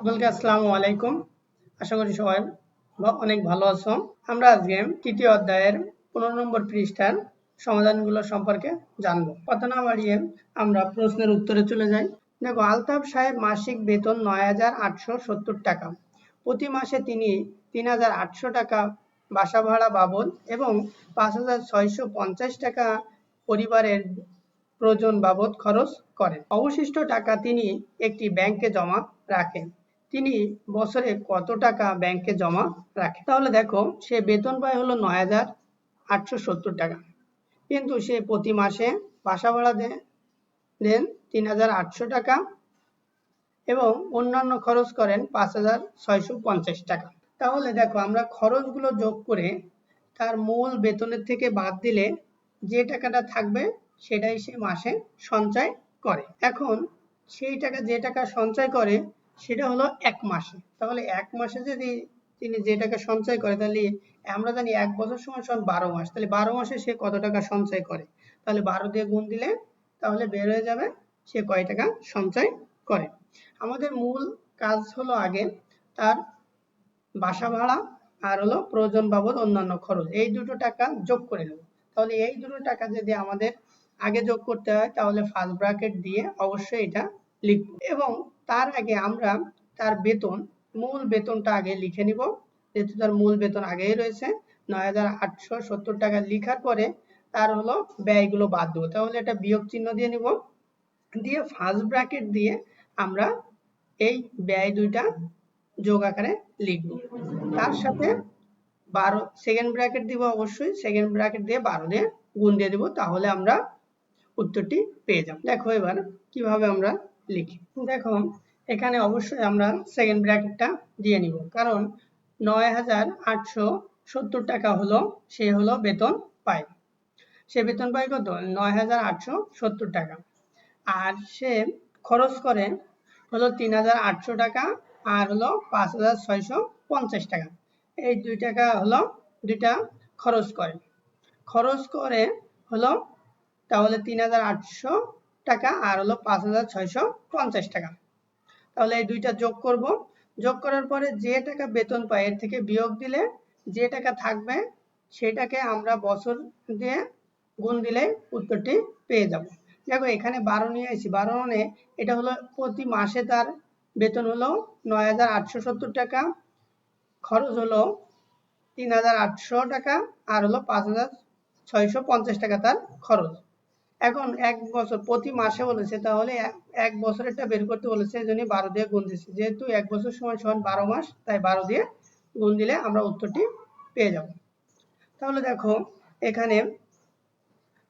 সকলকে আসসালামু আলাইকুম। আশা করি সবাই অনেক ভালো আছো। আমরা আজকে তৃতীয় অধ্যায়ের 15 নম্বর পৃষ্ঠার সমাধানগুলো সম্পর্কে জানবো। কথা না বাড়িয়ে আমরা প্রশ্নের উত্তরে চলে যাই। দেখো, আলতাফ সাহেব মাসিক বেতন ৯,৮৭০ টাকা। প্রতি মাসে তিনি ৩,৮০০ টাকা বাসা ভাড়া বাবদ এবং ৫,৬৫০ টাকা পরিবারের প্রয়োজন বাবদ খরচ করেন। অবশিষ্ট টাকা তিনি একটি ব্যাংকে জমা রাখেন। তিনি বছরে কত টাকা ব্যাংকে জমা রাখেন? তাহলে দেখো, সে বেতন পায় হলো ৯,৮৭০ টাকা, কিন্তু সে প্রতি মাসে বাসা ভাড়া দেন ৩,৮০০ টাকা এবং অন্যান্য খরচ করেন ৫,৬৫০ টাকা। তাহলে দেখো, আমরা খরচগুলো যোগ করে তার মূল বেতনের থেকে বাদ দিলে যে টাকাটা থাকবে সেটাই সে মাসে সঞ্চয় করে। এখন সেই টাকা, যে টাকা সঞ্চয় করে সেটা হলো এক মাসে। তাহলে এক মাসে যদি তিনি যে টাকা সঞ্চয় করে, তাহলে আমরা জানি ১ বছর সমান সমান ১২ মাস। তাহলে ১২ মাসে সে কত টাকা সঞ্চয় করে, তাহলে ১২ দিয়ে গুণ দিলে তাহলে বের হয়ে যাবে সে কয় টাকা সঞ্চয় করে। আমাদের মূল কাজ হলো আগে তার বাসা ভাড়া আর হলো প্রয়োজন বাবদ অন্যান্য খরচ, এই দুটো টাকা যোগ করে নেব। তাহলে এই দুটো টাকা যদি আমাদের আগে যোগ করতে হয় তাহলে ফার্স্ট ব্র্যাকেট দিয়ে অবশ্যই এটা লিখব এবং তার আগে আমরা তার বেতন, মূল বেতনটা আগে লিখে নিব। যেহেতু তার মূল বেতন আগেই রয়েছে ৯,৮৭০ টাকা, লিখার পরে তার হলো ব্যয়গুলো বাদ দেবো। তাহলে এটা বিয়োগ চিহ্ন দিয়ে নিব, দিয়ে ফার্স্ট ব্র্যাকেট দিয়ে আমরা এই ব্যয় দুইটা যোগ আকারে লিখব। তার সাথে 12 সেকেন্ড ব্র্যাকেট দিব, অবশ্যই সেকেন্ড ব্র্যাকেট দিয়ে 12 দিয়ে গুণ দিয়ে দেব, তাহলে আমরা উত্তরটি পেয়ে যাব। দেখো এবার কিভাবে আমরা লিখি। দেখো, এখানে অবশ্যই আমরা সেকেন্ড ব্র্যাকেটটা দিয়ে নিব, কারণ ৯,৮৭০ টাকা হলো সে হলো বেতন পায়। সে বেতন পায় কত? ৯,৮৭০ টাকা। আর সে খরচ করে হলো ৩,৮০০ টাকা আর হলো ৫,৬৫০ টাকা। এই দুই টাকা হলো দুইটা খরচ করে হলো তাহলে ৩,৮০০ টাকা আর হলো ৫,৬৫০ টাকা। তাহলে এই দুইটা যোগ করব, যোগ করার পরে যে টাকা বেতন পাই এর থেকে বিয়োগ দিলে যে টাকা থাকবে সেটাকে আমরা বছর দিয়ে গুণ দিলে উত্তরটি পেয়ে যাব। দেখো, এখানে 12 নিয়ে আসি, 12 মানে এটা হলো প্রতি মাসে তার বেতন হলো ৯,৮৭০ টাকা, খরচ হলো ৩,৮০০ টাকা আর হলো ৫,৬৫০ টাকা তার খরচ। এখন এক বছর প্রতি মাসে বলেছে, তাহলে এক বছরেরটা বের করতে বলেছে, এই জন্য 12 দিয়ে গুণ দিচ্ছি। যেহেতু এক বছর সমান সমান 12 মাস, তাই 12 দিয়ে গুণ দিলে আমরা উত্তরটি পেয়ে যাব। তাহলে দেখো, এখানে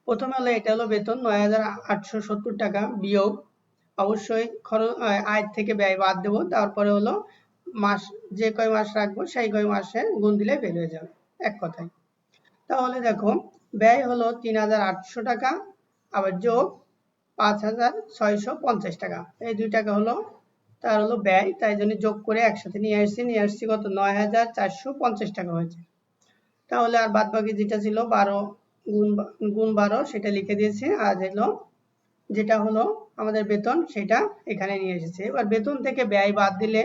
প্রথমে হলো এটা হলো বেতন ৯,৮৭০ টাকা বিয়োগ অবশ্যই খরচ, আয় থেকে ব্যয় বাদ দেব, তারপরে হলো মাস, যে কয় মাস রাখবো সেই কয় মাসে গুণ দিলে বের হয়ে যাবে এক কথায়। তাহলে দেখো, ব্যয় হলো ৩,৮০০ টাকা আবার যোগ ৫,৬৫০ টাকা, এই দুই টাকা হলো তার হলো ব্যয়, তাই জন্য যোগ করে একসাথে নিয়ে আসছি কত? ৯,৪৫০ টাকা হয়েছে। তাহলে আর বাদ বাকি যেটা ছিল 12 গুণ 12 সেটা লিখে দিয়েছি, আর যেটা হলো আমাদের বেতন সেটা এখানে নিয়ে এসেছে। এবার বেতন থেকে ব্যয় বাদ দিলে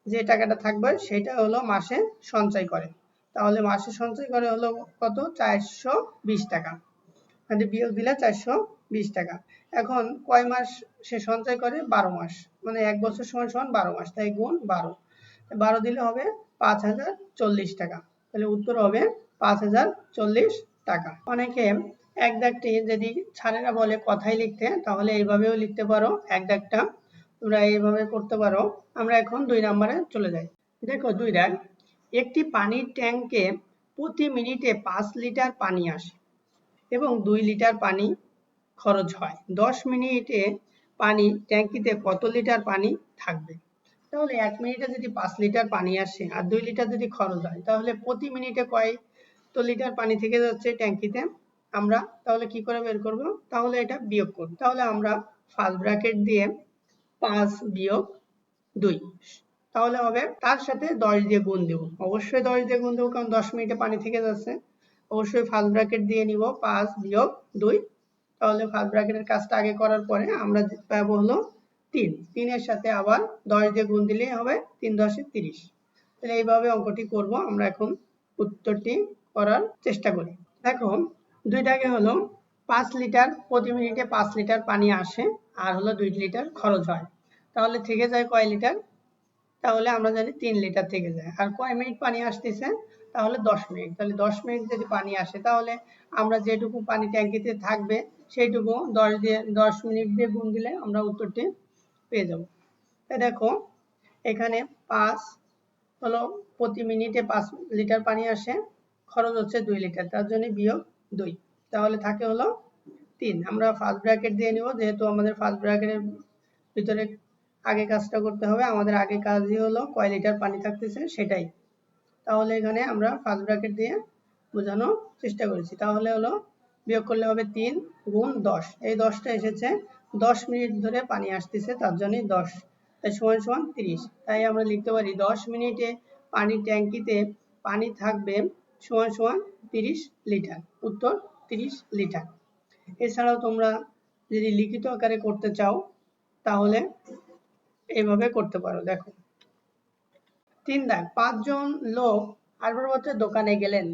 যে টাকাটা থাকবে সেটা হলো মাসে সঞ্চয় করে। তাহলে মাসে সঞ্চয় করে হলো কত? 420 টাকা, মানে বিয়োগ দিলে 420 টাকা। এখন কয় মাস সে সঞ্চয় করে? 12 মাস, মানে এক বছর সমান সমান 12 মাস, তাই গুণ 12, 12 দিলে হবে 5,040 টাকা। তাহলে উত্তর হবে 5,040 টাকা। অনেকে এক দাগটি যদি ছাড়েরা বলে কথাই লিখতে, তাহলে এইভাবেও লিখতে পারো, এক দাগটা তোমরা এইভাবে করতে পারো। আমরা এখন 2 নম্বরে চলে যাই। দেখো, 2 দাগ, একটি পানির ট্যাঙ্কে প্রতি মিনিটে 5 লিটার পানি আসে এবং 2 লিটার পানি খরচ হয়। 10 মিনিটে পানি ট্যাঙ্কিতে কত লিটার পানি থাকবে? তাহলে 1 মিনিটে যদি 5 লিটার পানি আসে আর 2 লিটার যদি খরচ হয়, তাহলে প্রতি মিনিটে কত লিটার পানি থেকে যাচ্ছে ট্যাঙ্কিতে? আমরা তাহলে কি করে বের করব? তাহলে এটা বিয়োগ করব। তাহলে আমরা ফার্স্ট ব্র্যাকেট দিয়ে 5 বিয়োগ 2, তাহলে হবে তার সাথে 10 দিয়ে গুণ দেব, অবশ্যই 10 দিয়ে গুণ দেবো, কারণ 10 মিনিটে পানি থেকে যাচ্ছে। অবশ্যই ফার্স্ট ব্র্যাকেট দিয়ে নিব 5 বিয়োগ 2, তাহলে ফার্স্ট ব্র্যাকেটের কাজটা আগে করার পরে আমরা পাবো হলো 3, 3-এর সাথে আবার 10 দিয়ে গুণ দিলেই হবে 3 10 30। তাহলে এইভাবে অঙ্কটি করব। আমরা এখন উত্তরটি করার চেষ্টা করি। দেখো, দুইটাকে হলো 5 লিটার প্রতি মিনিটে 5 লিটার পানি আসে আর হলো 2 লিটার খরচ হয়, তাহলে থেকে যায় কয় লিটার? তাহলে আমরা জানি 3 লিটার থেকে যায়। আর কয় মিনিট পানি আসতেছে? তাহলে 10 মিনিট। তাহলে 10 মিনিট যদি পানি আসে তাহলে আমরা যেটুকু পানি ট্যাঙ্কিতে থাকবে সেইটুকু 10 মিনিট দিয়ে গুণ দিলে আমরা উত্তরটি পেয়ে যাব। তাই দেখো, এখানে 5 হলো প্রতি মিনিটে 5 লিটার পানি আসে, খরচ হচ্ছে 2 লিটার, তার জন্য বিয়োগ 2, তাহলে থাকে হলো 3। আমরা ফার্স্ট ব্র্যাকেট দিয়ে নিব, যেহেতু আমাদের ফার্স্ট ব্র্যাকেটের ভিতরে আগে কাজটা করতে হবে। আমাদের আগে কাজই হলো কয় লিটার পানি থাকতেছে সেটাই। তাহলে এখানে আমরা ফার্স্ট ব্র্যাকেট দিয়ে বোঝানোর চেষ্টা করেছি। তাহলে হলো বিয়োগ করলে হবে 3 গুণ 10, এই 10টা এসেছে 10 মিনিট ধরে পানি আসতেছে, তার জন্যই 10, তাই সমান সমান 30। তাই আমরা লিখতে পারি 10 মিনিটে পানি ট্যাঙ্কিতে পানি থাকবে সমান সমান 30 লিটার। উত্তর 30 লিটার। এছাড়াও তোমরা যদি লিখিত আকারে করতে চাও তাহলে এইভাবে করতে পারো। দেখো, 3 দাগ, 5 জন লোক আসবাবপত্রের দোকানে গেলেন।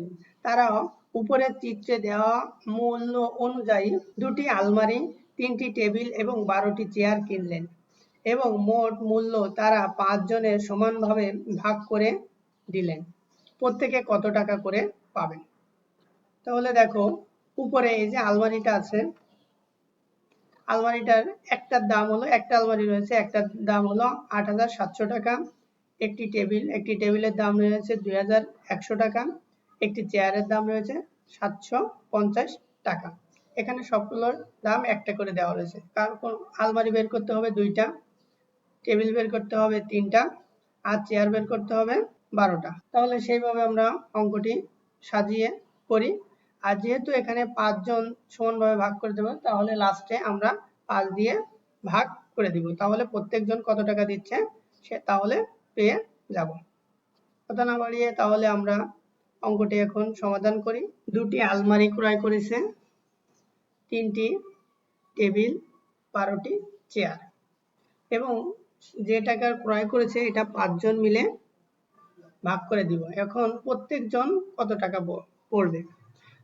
তারা উপরের চিত্রে দেওয়া মূল্য অনুযায়ী 2টি আলমারি, 3টি টেবিল এবং 12টি চেয়ার কিনলেন এবং মোট মূল্য তারা 5 জনের সমানভাবে ভাগ করে দিলেন। প্রত্যেকে কত টাকা করে পাবেন? তাহলে দেখো, উপরে এই যে আলমারিটা আছে, আলমারিটার একটার দাম হলো, একটা আলমারি রয়েছে, একটার দাম হলো 8,700 টাকা। একটি টেবিলের দাম রয়েছে 2,100 টাকা। একটি চেয়ারের দাম রয়েছে 750 টাকা। এখানে সবগুলোর দাম একটা করে দেওয়া রয়েছে। কারণ আলমারি বের করতে হবে 2টা, টেবিল বের করতে হবে 3টা, আর চেয়ার বের করতে হবে 12টা। তাহলে সেইভাবে আমরা অঙ্কটি সাজিয়ে করি। আর যেহেতু এখানে 5 জন সমানভাবে ভাগ করে দেবো, তাহলে লাস্টে আমরা 5 দিয়ে ভাগ করে দিব। তাহলে প্রত্যেকজন কত টাকা দিচ্ছে সে তাহলে পেয়ে যাব। কথা না বাড়িয়ে তাহলে আমরা অঙ্কটি এখন সমাধান করি। 2টি আলমারি ক্রয় করেছে, 3টি টেবিল, 12টি চেয়ার, এবং যে টাকার ক্রয় করেছে এটা 5 জন মিলে ভাগ করে দিব। এখন প্রত্যেকজন কত টাকা পড়বে?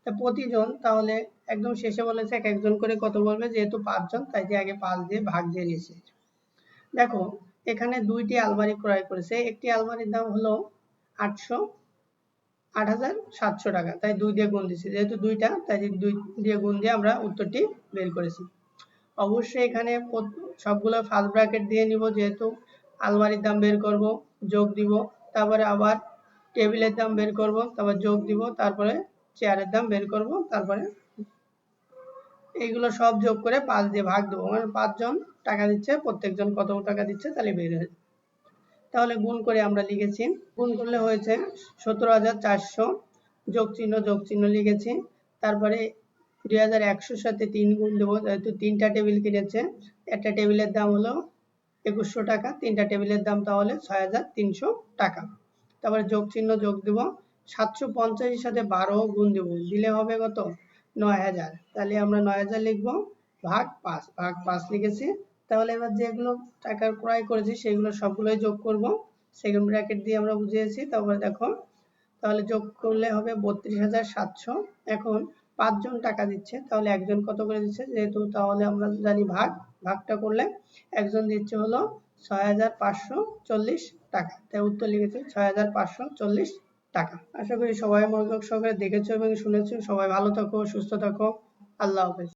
তা প্রতিজন, তাহলে একদম শেষে বলেছে এক একজন করে কত বলবে, যেহেতু 5 জন তাই যে আগে 5 দিয়ে ভাগ দিয়ে নিয়েছে। দেখো, এখানে 2টি আলমারি ক্রয় করেছে, একটি আলমারির দাম হলো 8,700 টাকা, তাই 2 দিয়ে গুণ দিয়েছি, যেহেতু 2টা তাই 2 দিয়ে গুণ দিয়ে আমরা উত্তরটি বের করেছি। অবশ্যই এখানে সবগুলো ফার্স্ট ব্র্যাকেট দিয়ে নিব, যেহেতু আলমারির দাম বের করব, যোগ দিব, তারপরে আবার টেবিলের দাম বের করব, তারপর যোগ দিব, তারপরে চেয়ারের দাম বের করব, তারপরে এইগুলো সব যোগ করে 5 দিয়ে ভাগ দেবো, মানে 5 জন টাকা দিচ্ছে, প্রত্যেকজন কত টাকা দিচ্ছে তাহলে বের হয়ে। তাহলে গুণ করে আমরা লিখেছি, গুণ করলে হয়েছে 17,400, যোগ চিহ্ন লিখেছি। তারপরে 2,100 সাথে 3 গুণ দেবো, যেহেতু 3টা টেবিল কিনেছে, একটা টেবিলের দাম হলো 2,100 টাকা, 3টা টেবিলের দাম তাহলে 6,300 টাকা। তারপরে যোগ চিহ্ন যোগ দেব, 750 সাথে 12 গুণ দেব, দিলে হবে কত? 9,000। তাহলে আমরা 9,000 লিখবো, ভাগ 5 লিখেছি। তাহলে এবার যেগুলো টাকার ক্রয় করেছি সেগুলো সবগুলোই যোগ করব, সেকেন্ড ব্র্যাকেট দিয়ে আমরা বুঝিয়েছি। তারপরে দেখো, তাহলে যোগ করলে হবে 32,700। এখন 5 জন টাকা দিচ্ছে, তাহলে একজন কত করে দিচ্ছে, যেহেতু তাহলে আমরা জানি ভাগটা করলে একজন দিচ্ছে হলো 6,540 টাকা, তাই উত্তর লিখেছি 6,540 টাকা। আশা করি সবাই মনোযোগ সহকারে দেখেছো এবং শুনেছো। সবাই ভালো থাকো, সুস্থ থাকো, আল্লাহ হাফেজ।